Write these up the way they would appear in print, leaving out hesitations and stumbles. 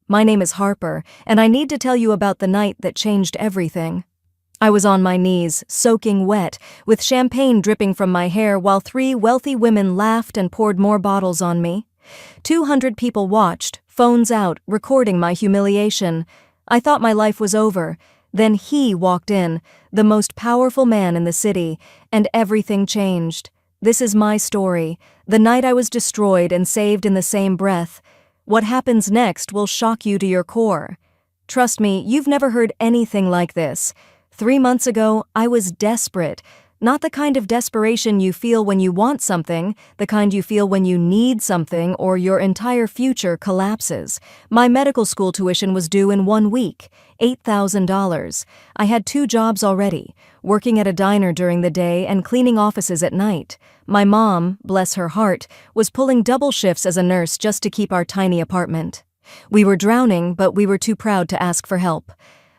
My name is Harper, and I need to tell you about the night that changed everything. I was on my knees, soaking wet, with champagne dripping from my hair while 3 wealthy women laughed and poured more bottles on me. 200 people watched, phones out, recording my humiliation. I thought my life was over. Then he walked in, the most powerful man in the city, and everything changed. This is my story, the night I was destroyed and saved in the same breath. What happens next will shock you to your core. Trust me, you've never heard anything like this. 3 months ago, I was desperate. Not the kind of desperation you feel when you want something, the kind you feel when you need something or your entire future collapses. My medical school tuition was due in 1 week, $8,000. I had 2 jobs already, working at a diner during the day and cleaning offices at night. My mom, bless her heart, was pulling double shifts as a nurse just to keep our tiny apartment. We were drowning, but we were too proud to ask for help.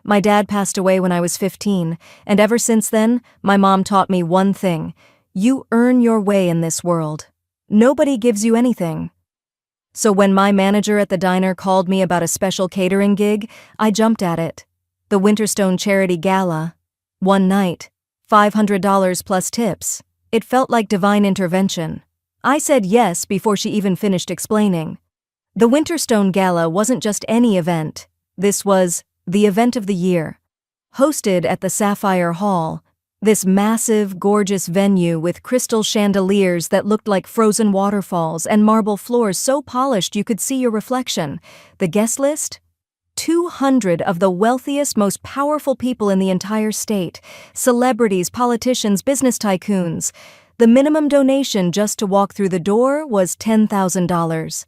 My dad passed away when I was 15, and ever since then, my mom taught me one thing: you earn your way in this world. Nobody gives you anything. So when my manager at the diner called me about a special catering gig, I jumped at it. The Winterstone Charity Gala. 1 night, $500 plus tips. It felt like divine intervention. I said yes before she even finished explaining. The Winterstone Gala wasn't just any event. This was the event of the year. Hosted at the Sapphire Hall, this massive, gorgeous venue with crystal chandeliers that looked like frozen waterfalls and marble floors so polished you could see your reflection. The guest list? 200 of the wealthiest, most powerful people in the entire state. Celebrities, politicians, business tycoons. The minimum donation just to walk through the door was $10,000.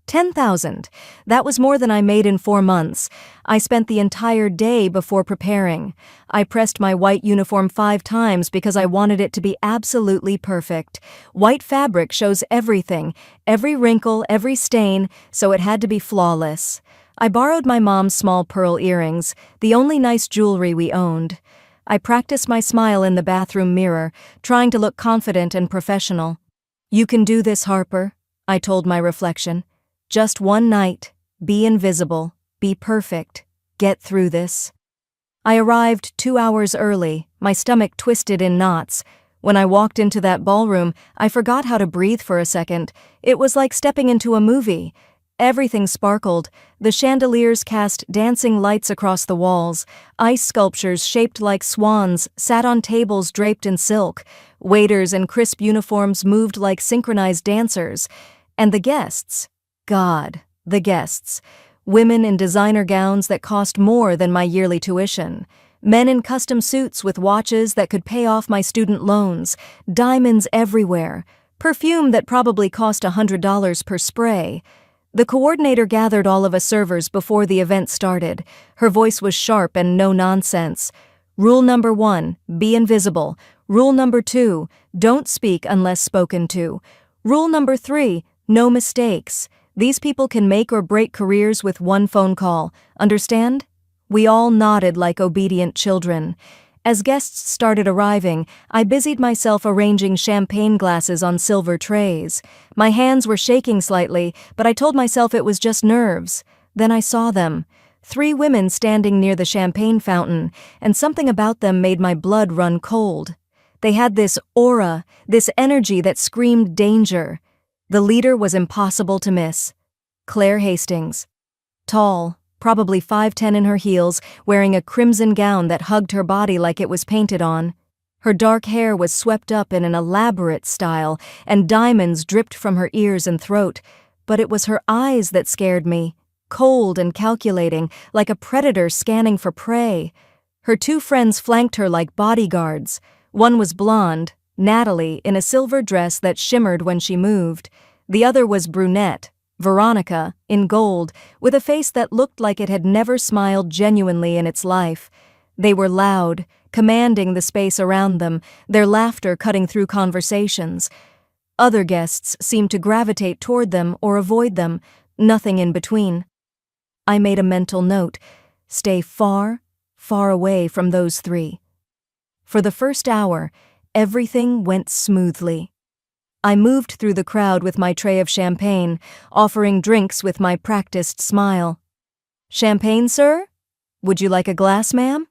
$10,000. That was more than I made in 4 months. I spent the entire day before preparing. I pressed my white uniform 5 times because I wanted it to be absolutely perfect. White fabric shows everything, every wrinkle, every stain, so it had to be flawless. I borrowed my mom's small pearl earrings, the only nice jewelry we owned. I practiced my smile in the bathroom mirror, trying to look confident and professional. "You can do this, Harper," I told my reflection. "Just 1 night. Be invisible. Be perfect. Get through this." I arrived 2 hours early, my stomach twisted in knots. When I walked into that ballroom, I forgot how to breathe for a second. It was like stepping into a movie. Everything sparkled. The chandeliers cast dancing lights across the walls. Ice sculptures shaped like swans sat on tables draped in silk. Waiters in crisp uniforms moved like synchronized dancers. And the guests. God, the guests. Women in designer gowns that cost more than my yearly tuition. Men in custom suits with watches that could pay off my student loans. Diamonds everywhere. Perfume that probably cost $100 per spray. The coordinator gathered all of us servers before the event started. Her voice was sharp and no nonsense. Rule number 1, be invisible. Rule number 2, don't speak unless spoken to. Rule number 3, no mistakes. These people can make or break careers with 1 phone call. Understand? We all nodded like obedient children. As guests started arriving, I busied myself arranging champagne glasses on silver trays. My hands were shaking slightly, but I told myself it was just nerves. Then I saw them. 3 women standing near the champagne fountain, and something about them made my blood run cold. They had this aura, this energy that screamed danger. The leader was impossible to miss. Claire Hastings. Tall, probably 5'10" in her heels, wearing a crimson gown that hugged her body like it was painted on. Her dark hair was swept up in an elaborate style, and diamonds dripped from her ears and throat. But it was her eyes that scared me, cold and calculating, like a predator scanning for prey. Her 2 friends flanked her like bodyguards. One was blonde, Natalie, in a silver dress that shimmered when she moved. The other was brunette, Veronica, in gold, with a face that looked like it had never smiled genuinely in its life. They were loud, commanding the space around them, their laughter cutting through conversations. Other guests seemed to gravitate toward them or avoid them, nothing in between. I made a mental note: stay far, far away from those 3. For the first hour, everything went smoothly. I moved through the crowd with my tray of champagne, offering drinks with my practiced smile. Champagne, sir? Would you like a glass, ma'am?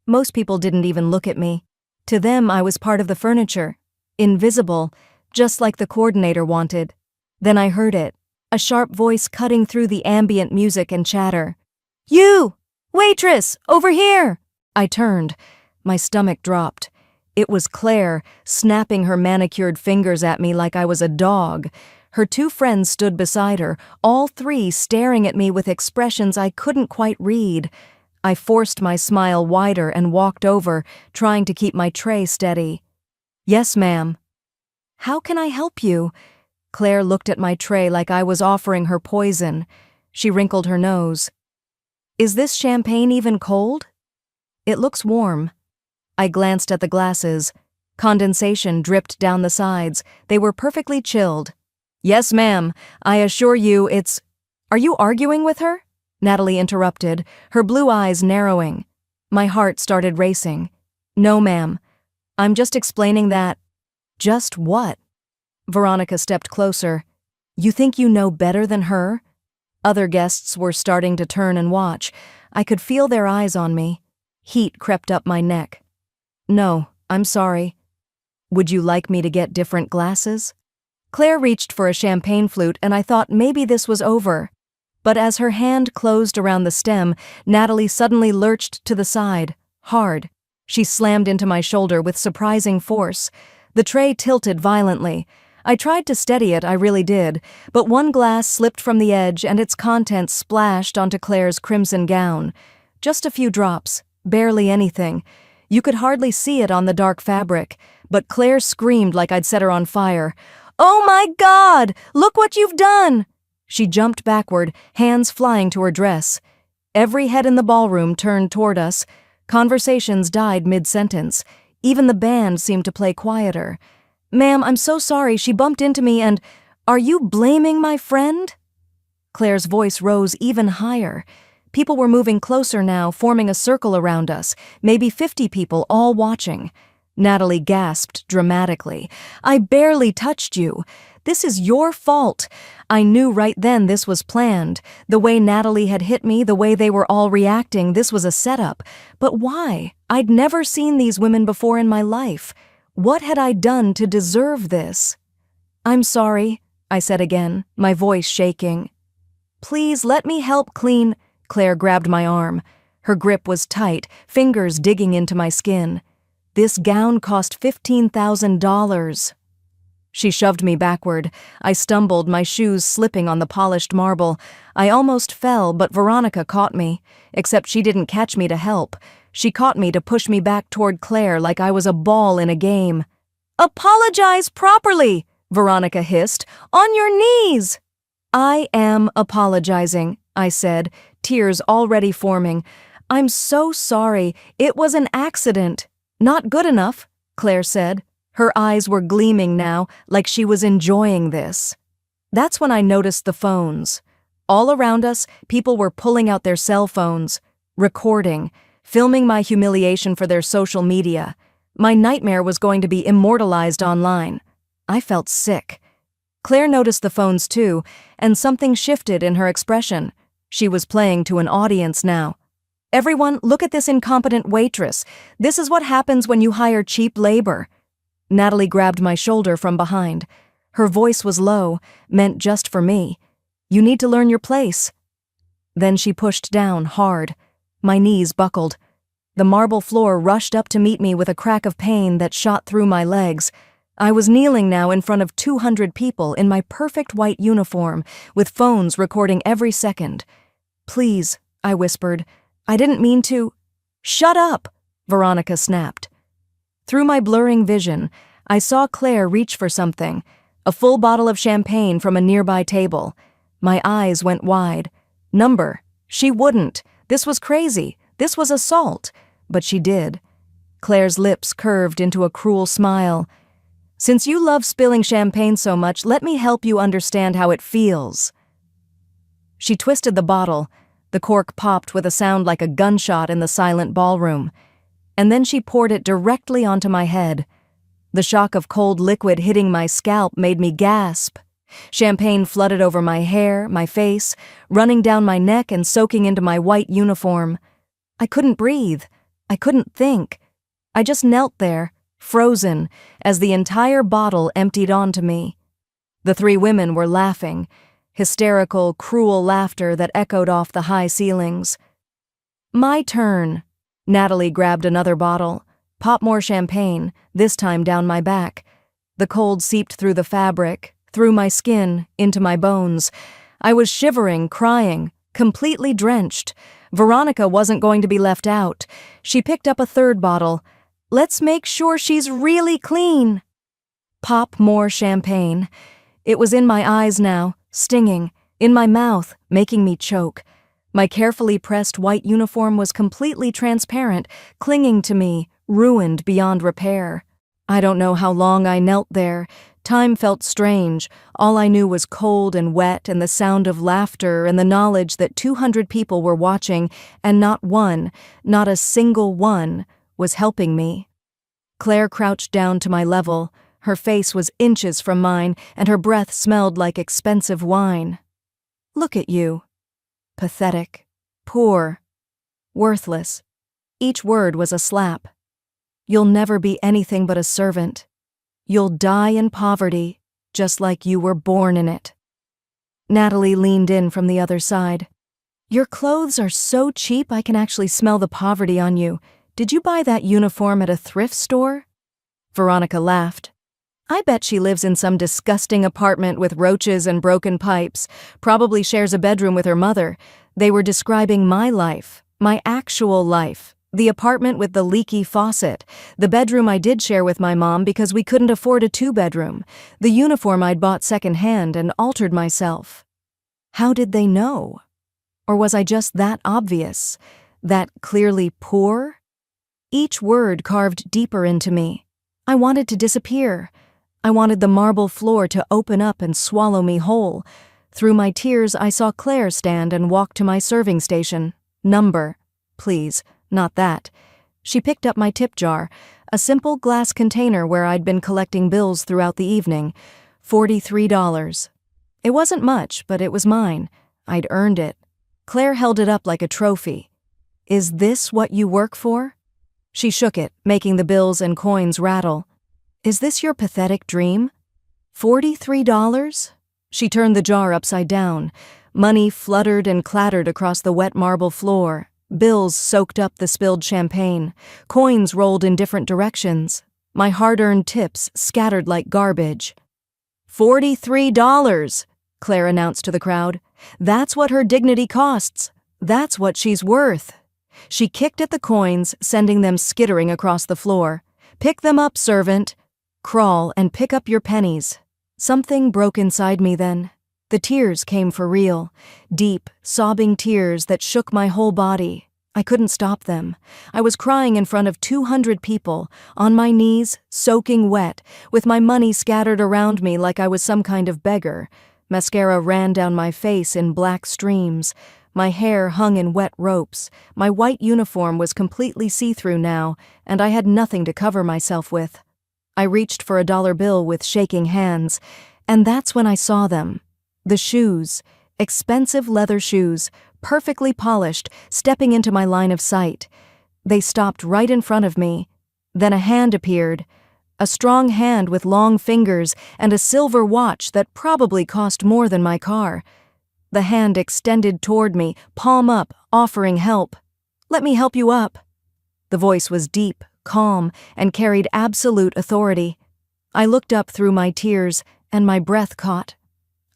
Most people didn't even look at me. To them, I was part of the furniture. Invisible, just like the coordinator wanted. Then I heard it, a sharp voice cutting through the ambient music and chatter. You! Waitress! Over here! I turned. My stomach dropped. It was Claire, snapping her manicured fingers at me like I was a dog. Her two friends stood beside her, all three staring at me with expressions I couldn't quite read. I forced my smile wider and walked over, trying to keep my tray steady. Yes, ma'am. How can I help you? Claire looked at my tray like I was offering her poison. She wrinkled her nose. Is this champagne even cold? It looks warm. I glanced at the glasses. Condensation dripped down the sides. They were perfectly chilled. Yes, ma'am. I assure you it's... Are you arguing with her? Natalie interrupted, her blue eyes narrowing. My heart started racing. No, ma'am. I'm just explaining that... Just what? Veronica stepped closer. You think you know better than her? Other guests were starting to turn and watch. I could feel their eyes on me. Heat crept up my neck. No, I'm sorry. Would you like me to get different glasses? Claire reached for a champagne flute and I thought maybe this was over. But as her hand closed around the stem, Natalie suddenly lurched to the side, hard. She slammed into my shoulder with surprising force. The tray tilted violently. I tried to steady it, I really did, but one glass slipped from the edge and its contents splashed onto Claire's crimson gown. Just a few drops, barely anything. You could hardly see it on the dark fabric, but Claire screamed like I'd set her on fire. Oh my God! Look what you've done! She jumped backward, hands flying to her dress. Every head in the ballroom turned toward us. Conversations died mid-sentence. Even the band seemed to play quieter. Ma'am, I'm so sorry, she bumped into me and... Are you blaming my friend? Claire's voice rose even higher. People were moving closer now, forming a circle around us, maybe 50 people, all watching. Natalie gasped dramatically. I barely touched you. This is your fault. I knew right then this was planned. The way Natalie had hit me, the way they were all reacting, this was a setup. But why? I'd never seen these women before in my life. What had I done to deserve this? I'm sorry, I said again, my voice shaking. Please let me help clean... Claire grabbed my arm. Her grip was tight, fingers digging into my skin. This gown cost $15,000. She shoved me backward. I stumbled, my shoes slipping on the polished marble. I almost fell, but Veronica caught me. Except she didn't catch me to help. She caught me to push me back toward Claire like I was a ball in a game. Apologize properly, Veronica hissed. On your knees! I am apologizing, I said, tears already forming. I'm so sorry. It was an accident. Not good enough, Claire said. Her eyes were gleaming now, like she was enjoying this. That's when I noticed the phones. All around us, people were pulling out their cell phones, recording, filming my humiliation for their social media. My nightmare was going to be immortalized online. I felt sick. Claire noticed the phones too, and something shifted in her expression. She was playing to an audience now. Everyone, look at this incompetent waitress. This is what happens when you hire cheap labor. Natalie grabbed my shoulder from behind. Her voice was low, meant just for me. You need to learn your place. Then she pushed down hard. My knees buckled. The marble floor rushed up to meet me with a crack of pain that shot through my legs. I was kneeling now in front of 200 people in my perfect white uniform, with phones recording every second. Please, I whispered. I didn't mean to... Shut up, Veronica snapped. Through my blurring vision, I saw Claire reach for something, a full bottle of champagne from a nearby table. My eyes went wide. Number. She wouldn't. This was crazy. This was assault. But she did. Claire's lips curved into a cruel smile. Since you love spilling champagne so much, let me help you understand how it feels. She twisted the bottle. The cork popped with a sound like a gunshot in the silent ballroom. And then she poured it directly onto my head. The shock of cold liquid hitting my scalp made me gasp. Champagne flooded over my hair, my face, running down my neck and soaking into my white uniform. I couldn't breathe. I couldn't think. I just knelt there, frozen, as the entire bottle emptied onto me. The three women were laughing, hysterical, cruel laughter that echoed off the high ceilings. My turn. Natalie grabbed another bottle, popped more champagne, this time down my back. The cold seeped through the fabric, through my skin, into my bones. I was shivering, crying, completely drenched. Veronica wasn't going to be left out. She picked up a third bottle. Let's make sure she's really clean. Pop more champagne. It was in my eyes now, stinging, in my mouth, making me choke. My carefully pressed white uniform was completely transparent, clinging to me, ruined beyond repair. I don't know how long I knelt there. Time felt strange. All I knew was cold and wet and the sound of laughter and the knowledge that 200 people were watching and not one, not a single one, was helping me. Claire crouched down to my level. Her face was inches from mine, and her breath smelled like expensive wine. Look at you. Pathetic. Poor. Worthless. Each word was a slap. You'll never be anything but a servant. You'll die in poverty, just like you were born in it. Natalie leaned in from the other side. Your clothes are so cheap I can actually smell the poverty on you. Did you buy that uniform at a thrift store? Veronica laughed. I bet she lives in some disgusting apartment with roaches and broken pipes, probably shares a bedroom with her mother. They were describing my life, my actual life, the apartment with the leaky faucet, the bedroom I did share with my mom because we couldn't afford a 2-bedroom, the uniform I'd bought secondhand and altered myself. How did they know? Or was I just that obvious, that clearly poor? Each word carved deeper into me. I wanted to disappear. I wanted the marble floor to open up and swallow me whole. Through my tears, I saw Claire stand and walk to my serving station. Number. Please, not that. She picked up my tip jar, a simple glass container where I'd been collecting bills throughout the evening. $43. It wasn't much, but it was mine. I'd earned it. Claire held it up like a trophy. Is this what you work for? She shook it, making the bills and coins rattle. Is this your pathetic dream? $43? She turned the jar upside down. Money fluttered and clattered across the wet marble floor. Bills soaked up the spilled champagne. Coins rolled in different directions. My hard-earned tips scattered like garbage. $43, Claire announced to the crowd. That's what her dignity costs. That's what she's worth. She kicked at the coins, sending them skittering across the floor. Pick them up, servant. Crawl and pick up your pennies. Something broke inside me then. The tears came for real. Deep, sobbing tears that shook my whole body. I couldn't stop them. I was crying in front of 200 people, on my knees, soaking wet, with my money scattered around me like I was some kind of beggar. Mascara ran down my face in black streams. My hair hung in wet ropes. My white uniform was completely see-through now, and I had nothing to cover myself with. I reached for a dollar bill with shaking hands, and that's when I saw them. The shoes, expensive leather shoes, perfectly polished, stepping into my line of sight. They stopped right in front of me. Then a hand appeared, a strong hand with long fingers and a silver watch that probably cost more than my car. The hand extended toward me, palm up, offering help. Let me help you up. The voice was deep, calm, and carried absolute authority. I looked up through my tears, and my breath caught.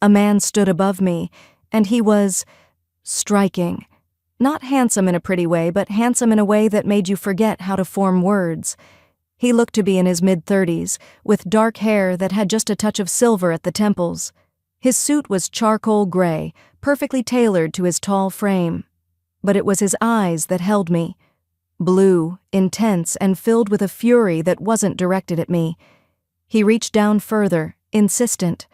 A man stood above me, and he was striking. Not handsome in a pretty way, but handsome in a way that made you forget how to form words. He looked to be in his mid-30s, with dark hair that had just a touch of silver at the temples. His suit was charcoal gray, perfectly tailored to his tall frame. But it was his eyes that held me. Blue, intense, and filled with a fury that wasn't directed at me. He reached down further, insistent.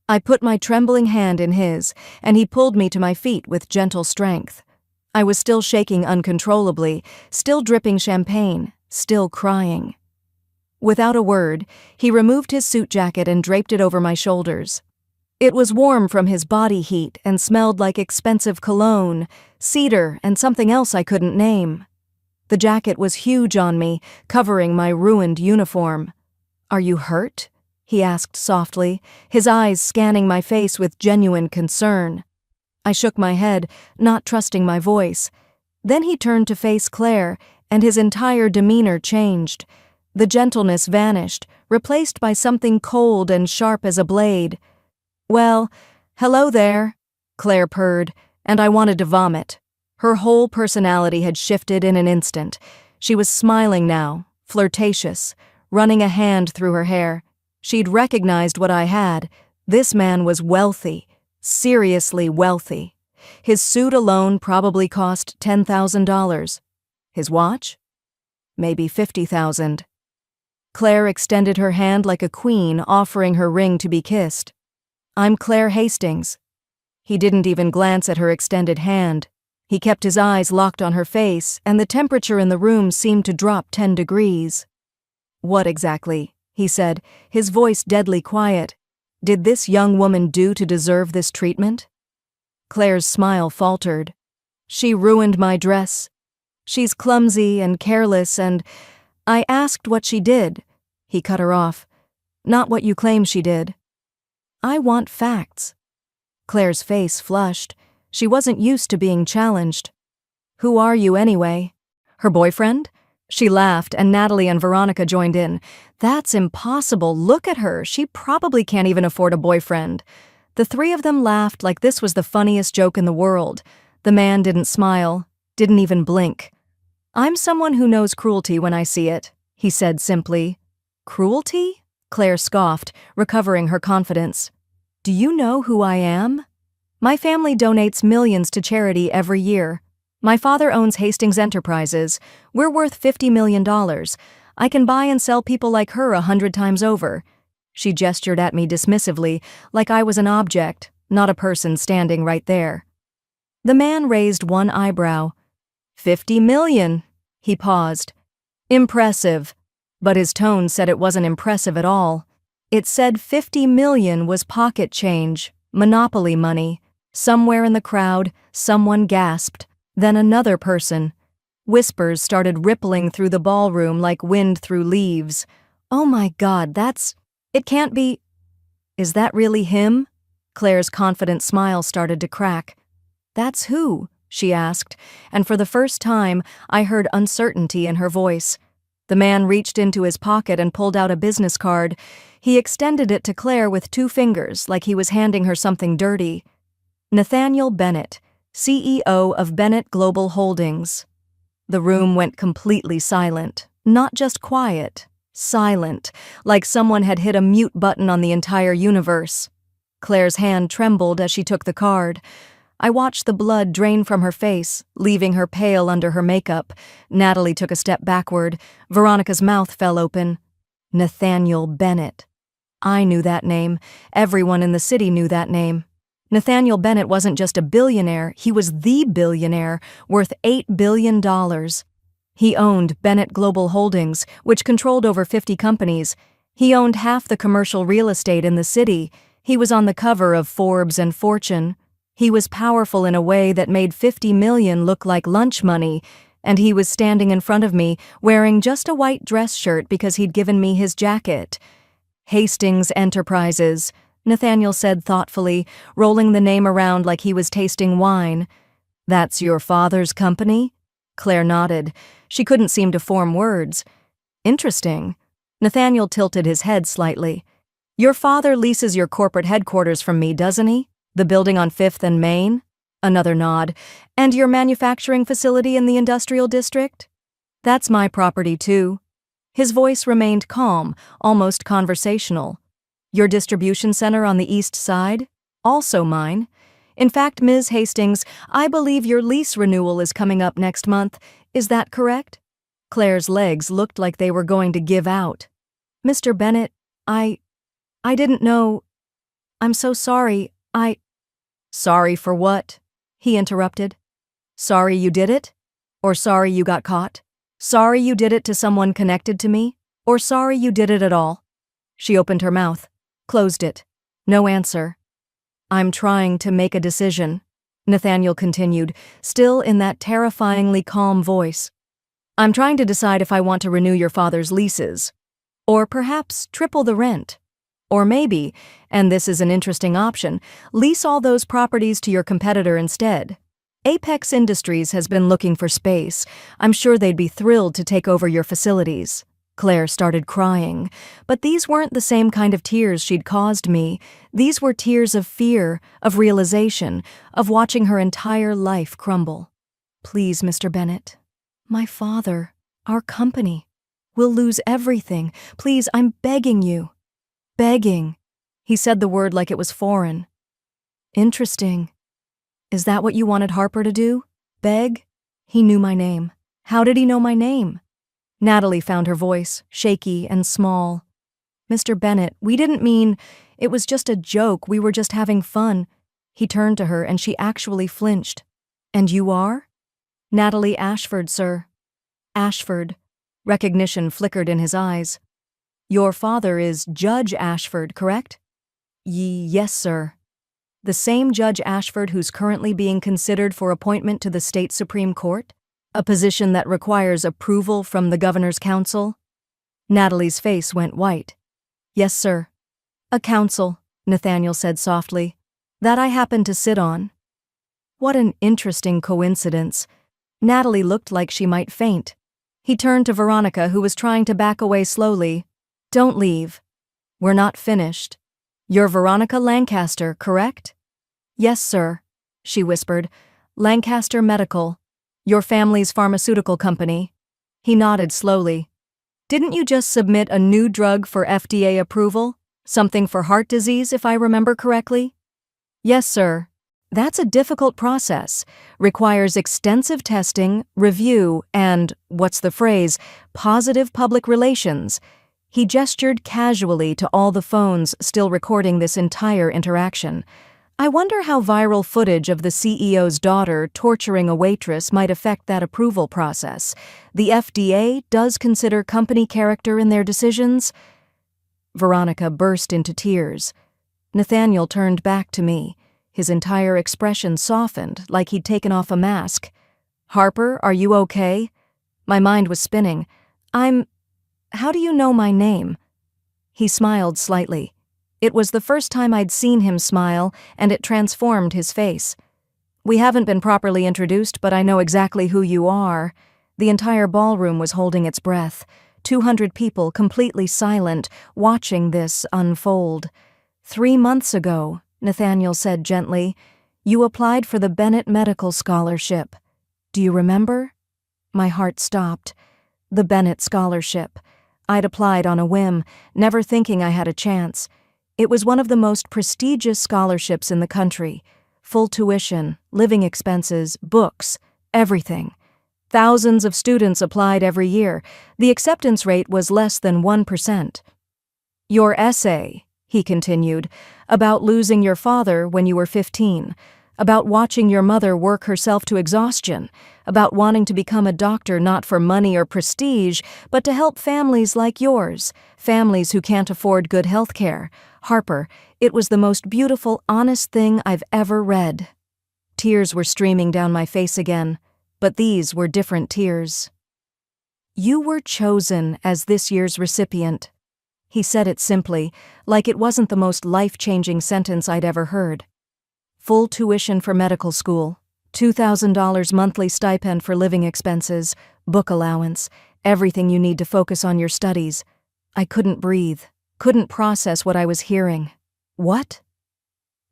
I put my trembling hand in his, and he pulled me to my feet with gentle strength. I was still shaking uncontrollably, still dripping champagne, still crying. Without a word, he removed his suit jacket and draped it over my shoulders. It was warm from his body heat and smelled like expensive cologne, cedar, and something else I couldn't name. The jacket was huge on me, covering my ruined uniform. "Are you hurt?" he asked softly, his eyes scanning my face with genuine concern. I shook my head, not trusting my voice. Then he turned to face Claire, and his entire demeanor changed. The gentleness vanished, replaced by something cold and sharp as a blade. "Well, hello there," Claire purred, and I wanted to vomit. Her whole personality had shifted in an instant. She was smiling now, flirtatious, running a hand through her hair. She'd recognized what I had. This man was wealthy, seriously wealthy. His suit alone probably cost $10,000. His watch? Maybe $50,000. Claire extended her hand like a queen, offering her ring to be kissed. "I'm Claire Hastings." He didn't even glance at her extended hand. He kept his eyes locked on her face, and the temperature in the room seemed to drop 10 degrees. "What exactly?" he said, his voice deadly quiet. "Did this young woman do to deserve this treatment?" Claire's smile faltered. "She ruined my dress. She's clumsy and careless, and I asked what she did." He cut her off. "Not what you claim she did." "I want facts." Claire's face flushed. She wasn't used to being challenged. "Who are you anyway? Her boyfriend?" She laughed, and Natalie and Veronica joined in. "That's impossible. Look at her. She probably can't even afford a boyfriend." The three of them laughed like this was the funniest joke in the world. The man didn't smile, didn't even blink. "I'm someone who knows cruelty when I see it," he said simply. "Cruelty?" Claire scoffed, recovering her confidence. "Do you know who I am? My family donates millions to charity every year. My father owns Hastings Enterprises. We're worth $50 million. I can buy and sell people like her 100 times over." She gestured at me dismissively, like I was an object, not a person standing right there. The man raised one eyebrow. "50 million. He paused. "Impressive." But his tone said it wasn't impressive at all. It said 50 million was pocket change, monopoly money. Somewhere in the crowd, someone gasped. Then another person. Whispers started rippling through the ballroom like wind through leaves. "Oh my God, it can't be. Is that really him?" Claire's confident smile started to crack. "That's who?" she asked, and for the first time, I heard uncertainty in her voice. The man reached into his pocket and pulled out a business card. He extended it to Claire with 2 fingers, like he was handing her something dirty. "Nathaniel Bennett, CEO of Bennett Global Holdings." The room went completely silent, not just quiet, silent, like someone had hit a mute button on the entire universe. Claire's hand trembled as she took the card. I watched the blood drain from her face, leaving her pale under her makeup. Natalie took a step backward. Veronica's mouth fell open. Nathaniel Bennett. I knew that name. Everyone in the city knew that name. Nathaniel Bennett wasn't just a billionaire, he was the billionaire, worth $8 billion. He owned Bennett Global Holdings, which controlled over 50 companies. He owned half the commercial real estate in the city. He was on the cover of Forbes and Fortune. He was powerful in a way that made 50 million look like lunch money, and he was standing in front of me, wearing just a white dress shirt because he'd given me his jacket. Hastings Enterprises, Nathaniel said thoughtfully, rolling the name around like he was tasting wine. "That's your father's company?" Claire nodded. She couldn't seem to form words. "Interesting." Nathaniel tilted his head slightly. "Your father leases your corporate headquarters from me, doesn't he? The building on 5th and Main?" Another nod. "And your manufacturing facility in the industrial district?" "That's my property, too." His voice remained calm, almost conversational. "Your distribution center on the east side? Also mine. In fact, Ms. Hastings, I believe your lease renewal is coming up next month. Is that correct?" Claire's legs looked like they were going to give out. "Mr. Bennett, I didn't know. I'm so sorry. Sorry for what?" he interrupted. "Sorry you did it? Or sorry you got caught? Sorry you did it to someone connected to me? Or sorry you did it at all?" She opened her mouth, closed it. No answer. I'm trying to make a decision, Nathaniel continued, still in that terrifyingly calm voice. I'm trying to decide if I want to renew your father's leases. Or perhaps triple the rent. Or maybe, and this is an interesting option, lease all those properties to your competitor instead. Apex Industries has been looking for space. I'm sure they'd be thrilled to take over your facilities. Claire started crying, but these weren't the same kind of tears she'd caused me. These were tears of fear, of realization, of watching her entire life crumble. Please, Mr. Bennett. My father, our company. We'll lose everything. Please, I'm begging you. Begging. He said the word like it was foreign. Interesting. Is that what you wanted Harper to do? Beg? He knew my name. How did he know my name? Natalie found her voice, shaky and small. Mr. Bennett, we didn't mean, it was just a joke, we were just having fun. He turned to her and she actually flinched. And you are? Natalie Ashford, sir. Ashford. Recognition flickered in his eyes. Your father is Judge Ashford, correct? Yes, sir. The same Judge Ashford who's currently being considered for appointment to the state Supreme Court? A position that requires approval from the Governor's Council? Natalie's face went white. Yes, sir. A council, Nathaniel said softly, that I happen to sit on. What an interesting coincidence. Natalie looked like she might faint. He turned to Veronica, who was trying to back away slowly. Don't leave. We're not finished. You're Veronica Lancaster, correct? Yes, sir, she whispered. Lancaster Medical. Your family's pharmaceutical company. He nodded slowly. Didn't you just submit a new drug for FDA approval? Something for heart disease, if I remember correctly? Yes, sir. That's a difficult process. Requires extensive testing, review, and, what's the phrase, positive public relations. He gestured casually to all the phones still recording this entire interaction. I wonder how viral footage of the CEO's daughter torturing a waitress might affect that approval process. The FDA does consider company character in their decisions? Veronica burst into tears. Nathaniel turned back to me. His entire expression softened, like he'd taken off a mask. Harper, are you okay? My mind was spinning. How do you know my name? He smiled slightly. It was the first time I'd seen him smile, and it transformed his face. We haven't been properly introduced, but I know exactly who you are. The entire ballroom was holding its breath. 200 people completely silent, watching this unfold. 3 months ago, Nathaniel said gently, you applied for the Bennett Medical Scholarship. Do you remember? My heart stopped. The Bennett Scholarship. I'd applied on a whim, never thinking I had a chance. It was one of the most prestigious scholarships in the country. Full tuition, living expenses, books, everything. Thousands of students applied every year. The acceptance rate was less than 1%. Your essay, he continued, about losing your father when you were 15, about watching your mother work herself to exhaustion, about wanting to become a doctor not for money or prestige, but to help families like yours, families who can't afford good health care. Harper, it was the most beautiful, honest thing I've ever read. Tears were streaming down my face again, but these were different tears. You were chosen as this year's recipient. He said it simply, like it wasn't the most life-changing sentence I'd ever heard. Full tuition for medical school, $2,000 monthly stipend for living expenses, book allowance, everything you need to focus on your studies. I couldn't breathe, couldn't process what I was hearing. What?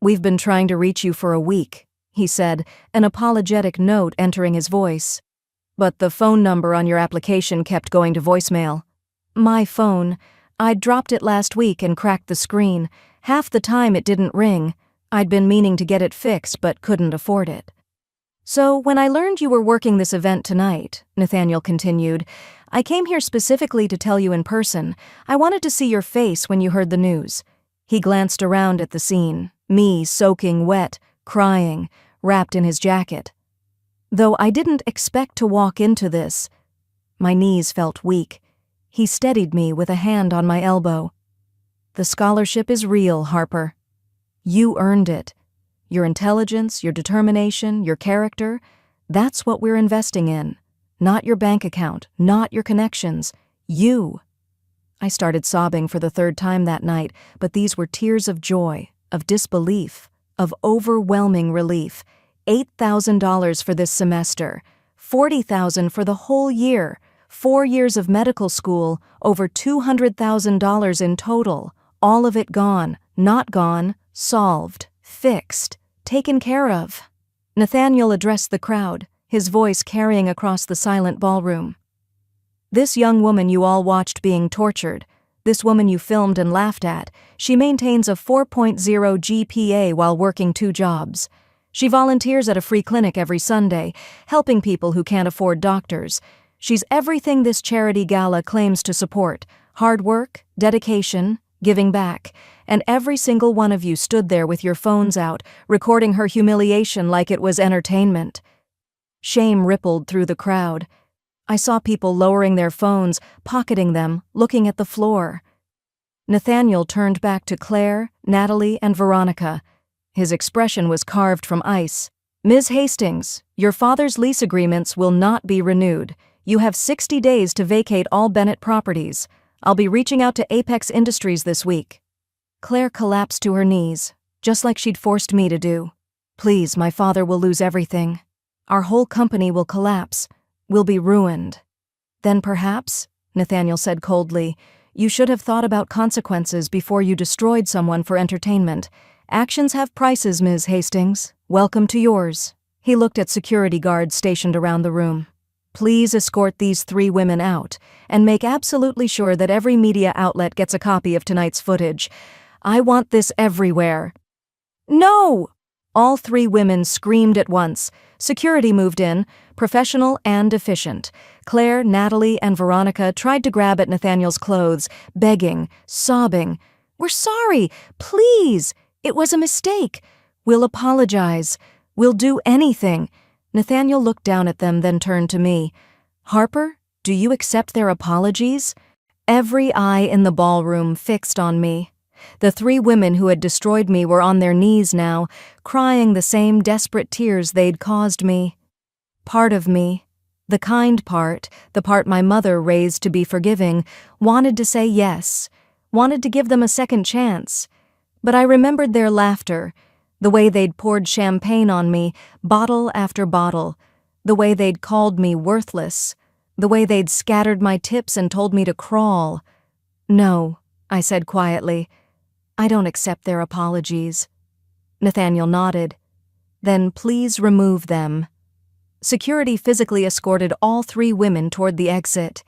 We've been trying to reach you for a week, he said, an apologetic note entering his voice. But the phone number on your application kept going to voicemail. My phone. I'd dropped it last week and cracked the screen. Half the time it didn't ring. I'd been meaning to get it fixed but couldn't afford it. So when I learned you were working this event tonight, Nathaniel continued, I came here specifically to tell you in person. I wanted to see your face when you heard the news. He glanced around at the scene, me soaking wet, crying, wrapped in his jacket. Though I didn't expect to walk into this, my knees felt weak. He steadied me with a hand on my elbow. The scholarship is real, Harper. You earned it. your intelligence, your determination, your character. That's what we're investing in. Not your bank account, not your connections. You. I started sobbing for the third time that night, but these were tears of joy, of disbelief, of overwhelming relief. $8,000 for this semester, $40,000 for the whole year, 4 years of medical school, over $200,000 in total. All of it gone, not gone, solved, fixed, taken care of. Nathaniel addressed the crowd, his voice carrying across the silent ballroom. This young woman you all watched being tortured, this woman you filmed and laughed at, she maintains a 4.0 GPA while working 2 jobs. She volunteers at a free clinic every Sunday, helping people who can't afford doctors. She's everything this charity gala claims to support: hard work, dedication, giving back. And every single one of you stood there with your phones out, recording her humiliation like it was entertainment. Shame rippled through the crowd. I saw people lowering their phones, pocketing them, looking at the floor. Nathaniel turned back to Claire, Natalie, and Veronica. His expression was carved from ice. Ms. Hastings, your father's lease agreements will not be renewed. You have 60 days to vacate all Bennett properties. I'll be reaching out to Apex Industries this week. Claire collapsed to her knees, just like she'd forced me to do. Please, my father will lose everything. Our whole company will collapse. We'll be ruined. Then perhaps, Nathaniel said coldly, you should have thought about consequences before you destroyed someone for entertainment. Actions have prices, Ms. Hastings. Welcome to yours. He looked at security guards stationed around the room. Please escort these 3 women out, and make absolutely sure that every media outlet gets a copy of tonight's footage. I want this everywhere. No! All 3 women screamed at once. Security moved in, professional and efficient. Claire, Natalie, and Veronica tried to grab at Nathaniel's clothes, begging, sobbing. We're sorry, please! It was a mistake. We'll apologize. We'll do anything. Nathaniel looked down at them, then turned to me. Harper, do you accept their apologies? Every eye in the ballroom fixed on me. The 3 women who had destroyed me were on their knees now, crying the same desperate tears they'd caused me. Part of me, the kind part, the part my mother raised to be forgiving, wanted to say yes, wanted to give them a second chance. But I remembered their laughter, the way they'd poured champagne on me, bottle after bottle, the way they'd called me worthless, the way they'd scattered my tips and told me to crawl. No, I said quietly. I don't accept their apologies. Nathaniel nodded. Then please remove them. Security physically escorted all 3 women toward the exit.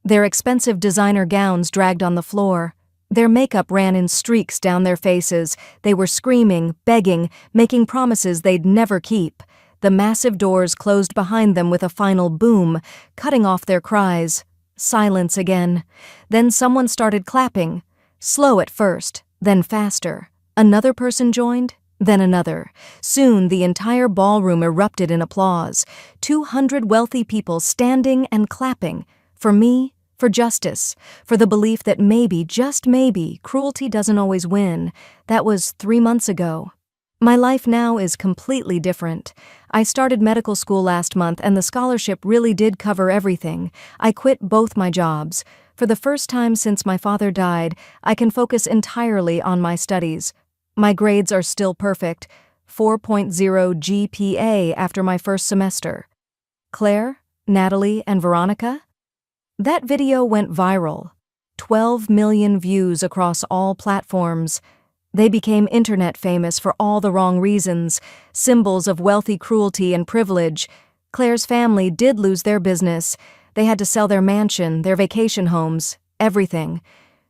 Their expensive designer gowns dragged on the floor. Their makeup ran in streaks down their faces. They were screaming, begging, making promises they'd never keep. The massive doors closed behind them with a final boom, cutting off their cries. Silence again. Then someone started clapping. Slow at first, then faster. Another person joined, then another. Soon the entire ballroom erupted in applause. 200 wealthy people standing and clapping. For me, for justice, for the belief that maybe, just maybe, cruelty doesn't always win. That was 3 months ago. My life now is completely different. I started medical school last month and the scholarship really did cover everything. I quit both my jobs. For the first time since my father died, I can focus entirely on my studies. My grades are still perfect, 4.0 GPA after my first semester. Claire, Natalie, and Veronica? That video went viral. 12 million views across all platforms. They became internet famous for all the wrong reasons, symbols of wealthy cruelty and privilege. Claire's family did lose their business. They had to sell their mansion, their vacation homes, everything.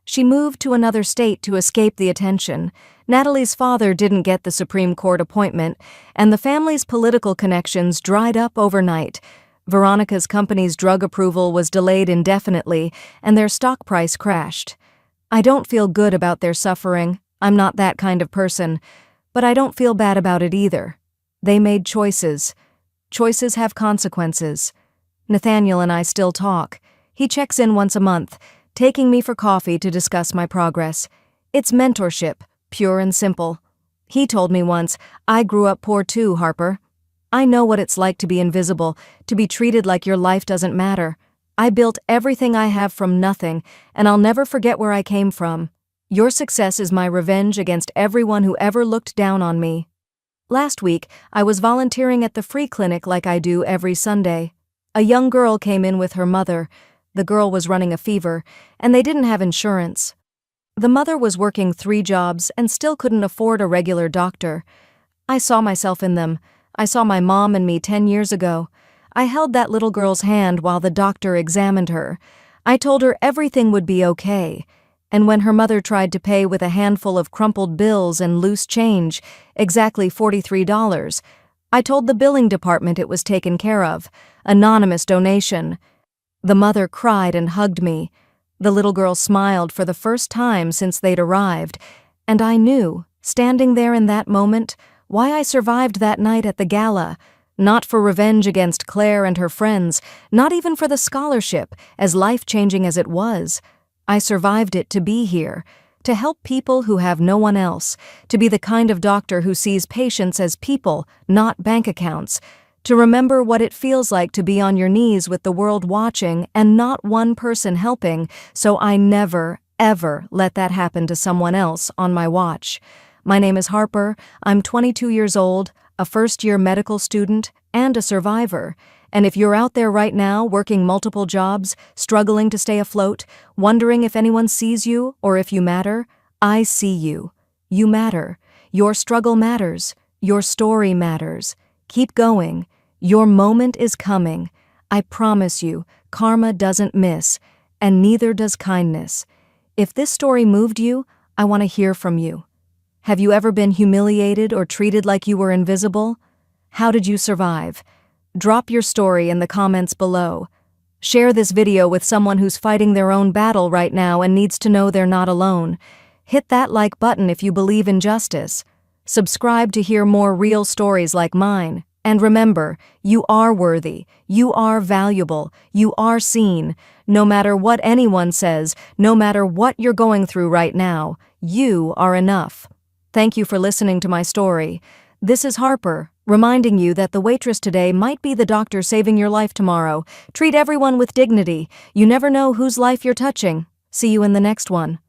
She moved to another state to escape the attention. Natalie's father didn't get the Supreme Court appointment, and the family's political connections dried up overnight. Veronica's company's drug approval was delayed indefinitely, and their stock price crashed. I don't feel good about their suffering. I'm not that kind of person. But I don't feel bad about it either. They made choices. Choices have consequences. Nathaniel and I still talk. He checks in once a month, taking me for coffee to discuss my progress. It's mentorship, pure and simple. He told me once, "I grew up poor too, Harper. I know what it's like to be invisible, to be treated like your life doesn't matter. I built everything I have from nothing, and I'll never forget where I came from. Your success is my revenge against everyone who ever looked down on me." Last week, I was volunteering at the free clinic like I do every Sunday. A young girl came in with her mother. The girl was running a fever, and they didn't have insurance. The mother was working 3 jobs and still couldn't afford a regular doctor. I saw myself in them. I saw my mom and me 10 years ago. I held that little girl's hand while the doctor examined her. I told her everything would be okay. And when her mother tried to pay with a handful of crumpled bills and loose change, exactly $43, I told the billing department it was taken care of. Anonymous donation. The mother cried and hugged me. The little girl smiled for the first time since they'd arrived, and I knew, standing there in that moment, why I survived that night at the gala. Not for revenge against Claire and her friends, not even for the scholarship, as life-changing as it was. I survived it to be here, to help people who have no one else, to be the kind of doctor who sees patients as people, not bank accounts, to remember what it feels like to be on your knees with the world watching and not one person helping, so I never, ever let that happen to someone else on my watch. My name is Harper. I'm 22 years old, a first-year medical student, and a survivor. And if you're out there right now working multiple jobs, struggling to stay afloat, wondering if anyone sees you or if you matter, I see you. You matter. Your struggle matters. Your story matters. Keep going. Your moment is coming. I promise you, karma doesn't miss, and neither does kindness. If this story moved you, I want to hear from you. Have you ever been humiliated or treated like you were invisible? How did you survive? Drop your story in the comments below. Share this video with someone who's fighting their own battle right now and needs to know they're not alone. Hit that like button if you believe in justice. Subscribe to hear more real stories like mine. And remember, you are worthy, you are valuable, you are seen. No matter what anyone says, no matter what you're going through right now, you are enough. Thank you for listening to my story. This is Harper, reminding you that the waitress today might be the doctor saving your life tomorrow. Treat everyone with dignity. You never know whose life you're touching. See you in the next one.